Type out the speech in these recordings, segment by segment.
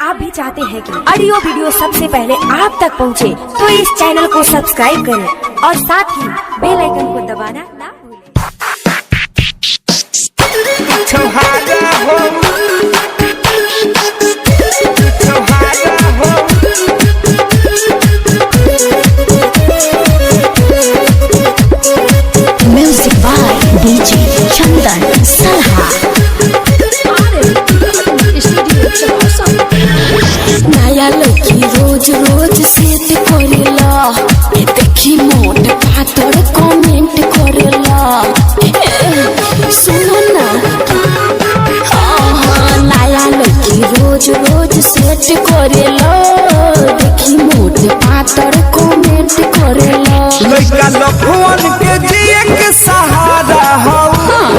आप भी चाहते हैं कि ऑडियो वीडियो सबसे पहले आप तक पहुंचे, तो इस चैनल को सब्सक्राइब करें और साथ ही बेल आइकन को दबाना ना भूलें। म्यूजिक बाय डीजे चंदन सलहा। नया लड़की रोज रोज सेट करेला, देखी मोट पातर कमेंट करेला। सुनो ना, नया लड़की रोज रोज सेट करेला, देखी मोट पातर कमेंट करेला। लइका लफुअन के जिए के सहारा हो,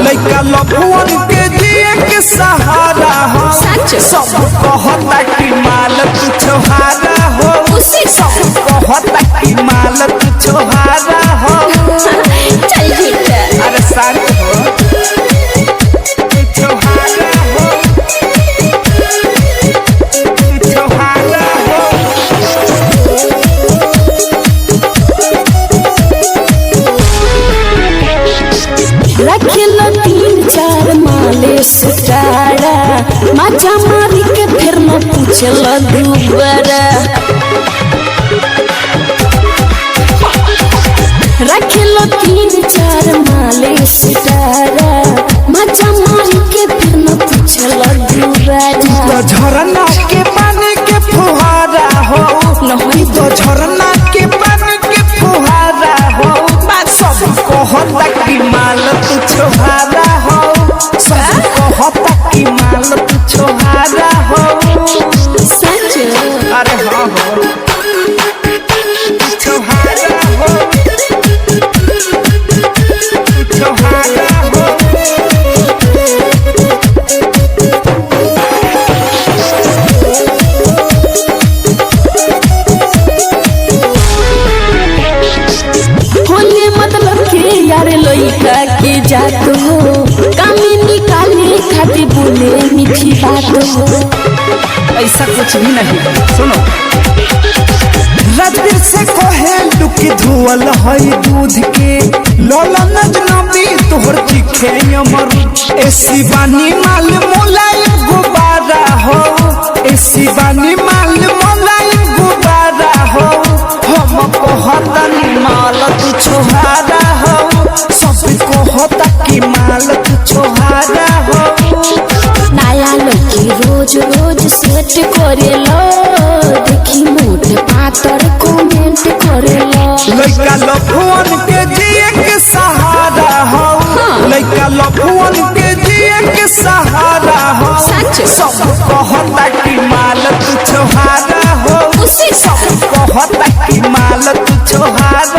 लइका लफुअन के जिए के सहारा हो। सब कहता कि माल तू छोहारा हो, सब कहता कि माल तू छोहारा हो। चल ठीक है, अरे शांत हो, तू छोहारा हो, तू छोहारा हो। रखेला 3-4 माले सुटारा, माचा मारी के फिर न पूछला दुबारा। रखेला 3-4 माले सुटारा, माचा मारी के फिर न पूछला दुबारा। झरना के पानी के फुहारा हो, नहीं तो झरना के पानी के फुहारा हो। सब कहता कि माल तू छोहारा हो, सब कहता कि माल तू छोहारा हो। सच अरे हाँ हो, तू छोहारा हो, तू छोहारा हो। होले मतलब के यार लइका के जात हो, कामी निकाले खातिर बोले मीठी बात हो। ऐसा कुछ भी नहीं, सुनो। रद्दी से कोहे लुकी धुअल हई दूध के, लोला नजनबी तोहर चिखे अमर। ऐसी बानी माल मुलायम गुब्बारा हो, ऐसी बानी माल मुलायम गुब्बारा हो। हम कहतनी माल तू छोहारा हो, सब कहता कि माल तू छोहारा हो। नया लड़की रोज रोज सेट करेला, देखी मोट पातर कमेंट करेला। लइका लफुअन के जिए के सहारा हो, लइका लफुअन के जिए के सहारा हो। सब कहता कि माल तू छोहारा हो, सब कहता कि माल तू छोहारा